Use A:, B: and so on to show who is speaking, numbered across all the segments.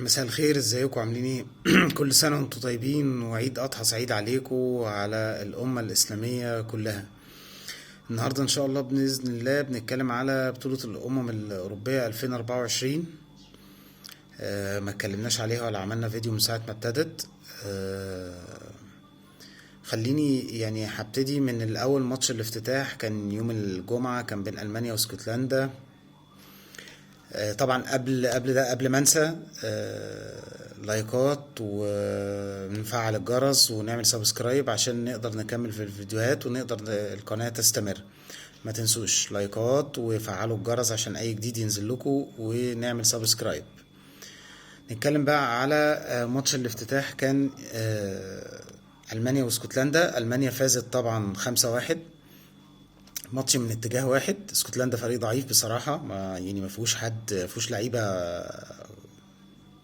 A: مساء الخير، ازيكم عاملين ايه؟ كل سنة وانتم طيبين، وعيد اضحى سعيد عليكم وعلى الأمة الإسلامية كلها. النهاردة ان شاء الله بإذن الله بنتكلم على بطولة الأمم الأوروبية 2024. ما اتكلمناش عليها ولا عملنا فيديو من ساعة ما ابتدت. خليني يعني هبتدي من الأول. ماتش الافتتاح كان يوم الجمعة، كان بين ألمانيا واسكتلندا. طبعا قبل ما انسى، لايكات ونفعل الجرس ونعمل سبسكرايب عشان نقدر نكمل في الفيديوهات ونقدر القناة تستمر. ما تنسوش لايكات وفعلوا الجرس عشان اي جديد ينزل لكم، ونعمل سبسكرايب. نتكلم بقى على ماتش الافتتاح. كان ألمانيا واسكتلندا. ألمانيا فازت طبعا 5-1. ماتش من اتجاه واحد. اسكتلندا فريق ضعيف بصراحة، ما فيهوش حد، ما فيهوش لعيبة.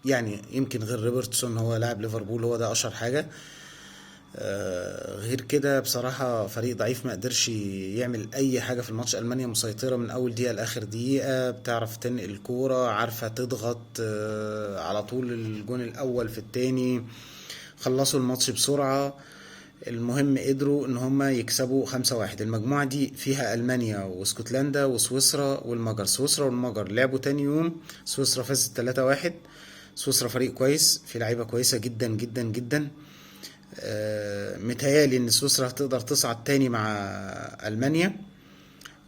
A: يعني يمكن غير روبرتسون، هو لاعب ليفربول، هو ده اشهر حاجة. غير كده بصراحة فريق ضعيف، ما قدرش يعمل اي حاجة في الماتش. المانيا مسيطرة من اول دقيقة لاخر دقيقة، بتعرف تنقل الكورة، عارفة تضغط على طول. الجون الاول في التاني، خلصوا الماتش بسرعة. المهم قدروا ان هم يكسبوا 5-1. المجموعة دي فيها المانيا واسكتلندا وسويسرا والمجر. سويسرا والمجر لعبوا تاني يوم. سويسرا فازت 3-1. سويسرا فريق كويس، في لعيبة كويسة جدا جدا جدا. متهيالي ان سويسرا هتقدر تصعد تاني مع المانيا.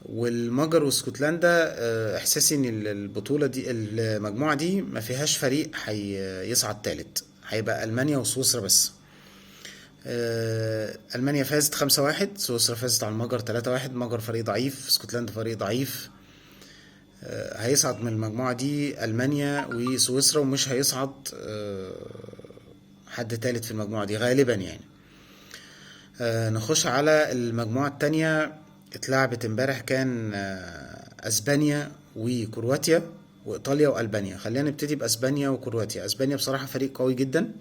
A: والمجر واسكتلندا، احساسي ان البطولة دي، المجموعة دي ما فيهاش فريق هيصعد تالت، هيبقى المانيا وسويسرا بس. ألمانيا فازت 5-1. سويسرا فازت على المجر 3-1. المجر فريق ضعيف، اسكتلندا فريق ضعيف. هيصعد من المجموعة دي ألمانيا وسويسرا، ومش هيصعد حد تالت في المجموعة دي غالبا يعني. نخش على المجموعة التانية. اتلعبت امبارح، كان اسبانيا وكرواتيا وايطاليا والبانيا. خلينا نبتدي باسبانيا وكرواتيا. اسبانيا بصراحة فريق قوي جدا،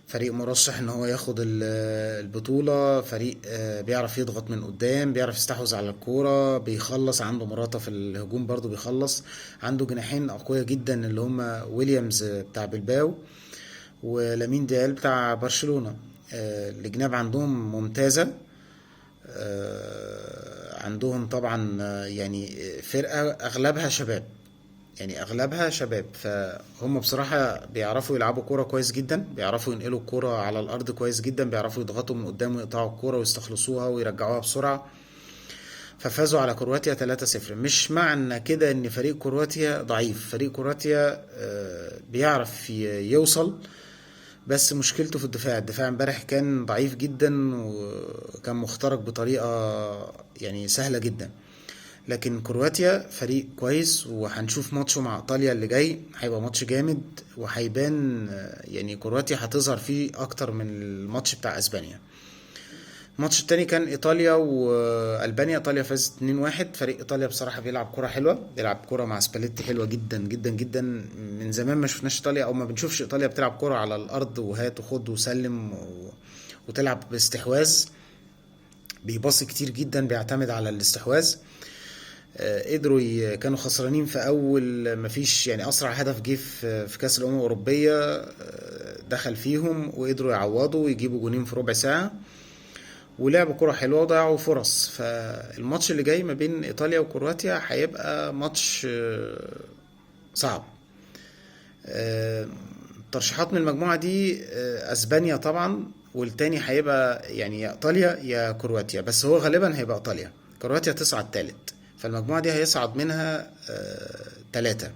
A: فريق مرشح ان هو ياخد البطولة. فريق بيعرف يضغط من قدام، بيعرف يستحوذ على الكورة، بيخلص، عنده مراته في الهجوم برضو بيخلص. عنده جناحين اقوياء جدا اللي هما ويليامز بتاع بلباو ولامين ديال بتاع برشلونة. الجناب عندهم ممتازة. عندهم طبعا يعني فرقة اغلبها شباب، يعني اغلبها شباب. فهم بصراحة بيعرفوا يلعبوا كورة كويس جدا، بيعرفوا ينقلوا الكورة على الارض كويس جدا، بيعرفوا يضغطوا من قدام ويقطعوا الكورة ويستخلصوها ويرجعوها بسرعة. ففازوا على كرواتيا 3-0. مش معنى كده ان فريق كرواتيا ضعيف. فريق كرواتيا بيعرف يوصل، بس مشكلته في الدفاع. الدفاع امبارح كان ضعيف جدا، وكان مخترق بطريقة يعني سهلة جدا. لكن كرواتيا فريق كويس، وهنشوف ماتشه مع ايطاليا اللي جاي، هيبقى ماتش جامد وهيبان. يعني كرواتيا هتظهر فيه اكتر من الماتش بتاع اسبانيا. الماتش التاني كان ايطاليا والبانيا. ايطاليا فازت 2-1. فريق ايطاليا بصراحه بيلعب كره حلوه، بيلعب كره مع سباليتي حلوه جدا جدا جدا. من زمان ما شفناش ايطاليا، او ما بنشوفش ايطاليا بتلعب كره على الارض وهات وخد وسلم وتلعب باستحواذ. بيباصي كتير جدا، بيعتمد على الاستحواذ. قدروا كانوا خسرانين في اول، مفيش يعني اسرع هدف جه في كاس الامم الاوروبيه، دخل فيهم وقدروا يعوضوا ويجيبوا جونين في ربع ساعه، ولعبوا كرة حلوة وضيعوا فرص. فالماتش اللي جاي ما بين ايطاليا وكرواتيا هيبقى ماتش صعب. ترشيحات من المجموعة دي، اسبانيا طبعا، والتاني هيبقى يعني يا ايطاليا يا كرواتيا، بس هو غالبا هيبقى ايطاليا. كرواتيا تصعد تالت، فالمجموعة دي هيصعد منها تلاتة.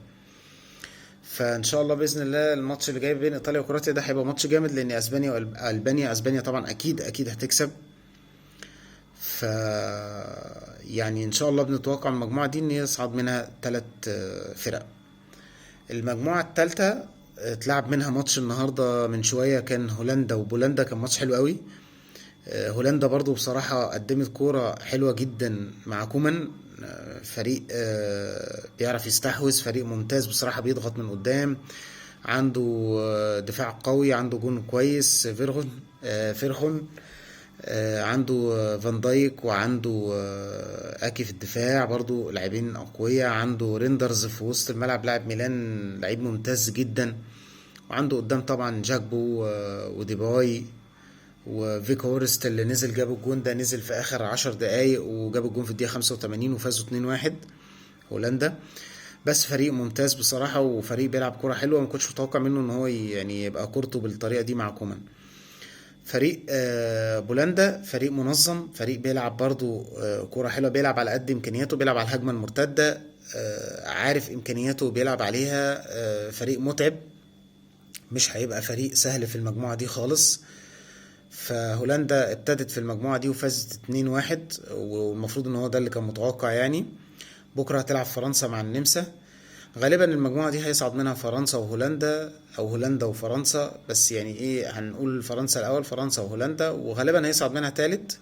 A: فان شاء الله باذن الله الماتش اللي جاي بين ايطاليا وكرواتيا ده هيبقى ماتش جامد، لان اسبانيا والبانيا، اسبانيا طبعا اكيد اكيد هتكسب. ف يعني ان شاء الله بنتوقع المجموعة دي ان يصعد منها 3 فرق. المجموعة التالتة اتلعب منها ماتش النهاردة من شوية، كان هولندا وبولندا. كان ماتش حلو قوي. هولندا برضو بصراحة قدمت كورة حلوة جدا مع كومان. فريق بيعرف يستحوذ، فريق ممتاز بصراحة، بيضغط من قدام، عنده دفاع قوي، عنده جون كويس، فيرخون. عنده فان دايك، وعنده اكي في الدفاع برضو، لاعبين اقوياء. عنده ريندرز في وسط الملعب، لاعب ميلان، لعيب ممتاز جدا. وعنده قدام طبعا جاكبو وديباي وفيك هورست اللي نزل جاب الجون ده، نزل في اخر 10 دقايق وجاب الجون في الدقيقة 85 وفازوا 2-1 هولندا. بس فريق ممتاز بصراحة، وفريق بيلعب كرة حلوة، ما كنتش متوقع منه ان هو يعني يبقى كورته بالطريقة دي مع كومان. فريق بولندا فريق منظم، فريق بيلعب برضو كرة حلوة، بيلعب على قد امكانياته، بيلعب على الهجمة المرتدة، عارف امكانياته وبيلعب عليها. فريق متعب، مش هيبقى فريق سهل في المجموعة دي خالص. فهولندا ابتدت في المجموعة دي وفازت 2-1، والمفروض ان هو ده اللي كان متوقع يعني. بكرة هتلعب فرنسا مع النمسا. غالبا المجموعة دي هيصعد منها فرنسا وهولندا، او هولندا وفرنسا، بس يعني ايه، هنقول فرنسا الاول، فرنسا وهولندا، وغالبا هيصعد منها تالت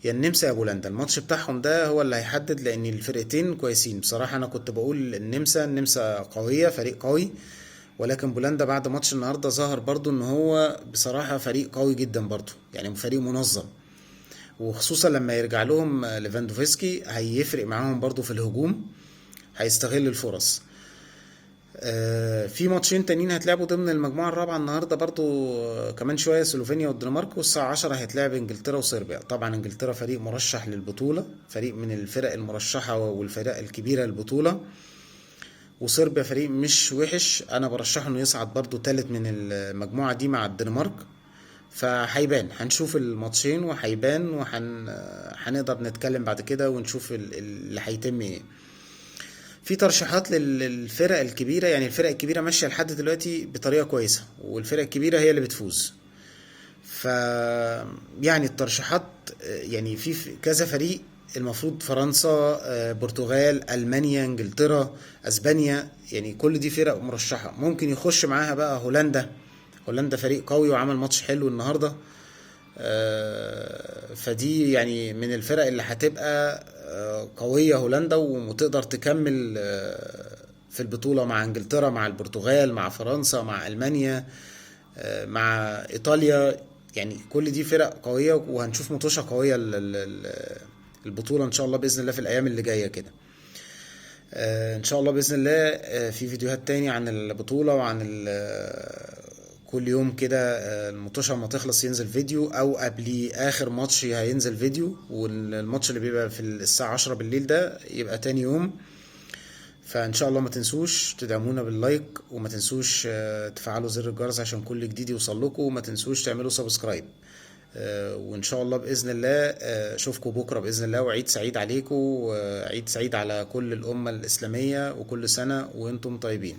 A: يا النمسا يا بولندا. الماتش بتاعهم ده هو اللي هيحدد، لان الفرقتين كويسين بصراحة. انا كنت بقول النمسا قوية، فريق قوي، ولكن بولندا بعد ماتش النهاردة ظهر برضو ان هو بصراحة فريق قوي جدا برضو، يعني فريق منظم، وخصوصا لما يرجع لهم ليفاندوفسكي هيفرق معاهم برضو في الهجوم، هيستغل الفرص. في ماتشين تانيين هتلعبوا ضمن المجموعة الرابعة النهاردة برضو، كمان شوية سلوفينيا والدنمارك، والساعة 10 هيتلعب انجلترا وصربيا. طبعا انجلترا فريق مرشح للبطولة، فريق من الفرق المرشحة والفرق الكبيرة للبطولة، وصربيا فريق مش وحش، انا برشحه انه يصعد برضو تالت من المجموعة دي مع الدنمارك. فهيبان، هنشوف الماتشين وهيبان، هنقدر نتكلم بعد كده ونشوف اللي هيتم ايه. في ترشيحات للفرق الكبيرة، يعني الفرق الكبيرة ماشية لحد دلوقتي بطريقة كويسة، والفرق الكبيرة هي اللي بتفوز. ف يعني الترشيحات يعني في كذا فريق، المفروض فرنسا، برتغال، ألمانيا، انجلترا، اسبانيا، يعني كل دي فرق مرشحة. ممكن يخش معاها بقى هولندا فريق قوي وعمل ماتش حلو النهاردة. فدي يعني من الفرق اللي هتبقى قوية هولندا، وتقدر تكمل في البطولة مع انجلترا، مع البرتغال، مع فرنسا، مع ألمانيا، مع إيطاليا. يعني كل دي فرق قوية، وهنشوف مطوشة قوية البطولة ان شاء الله بإذن الله في الأيام اللي جاية كده. ان شاء الله باذن الله في فيديوهات تاني عن البطولة وعن كل يوم كده. المطوشة ما تخلص ينزل فيديو، او قبل اخر ماتش هينزل فيديو، والماتش اللي بيبقى في الساعة 10 بالليل ده يبقى تاني يوم. فان شاء الله ما تنسوش تدعمونا باللايك، وما تنسوش تفعلوا زر الجرس عشان كل جديد يوصل لكم، وما تنسوش تعملوا سبسكرايب. وان شاء الله باذن الله اشوفكم بكره باذن الله، وعيد سعيد عليكم، وعيد سعيد على كل الامه الاسلاميه، وكل سنه وانتم طيبين.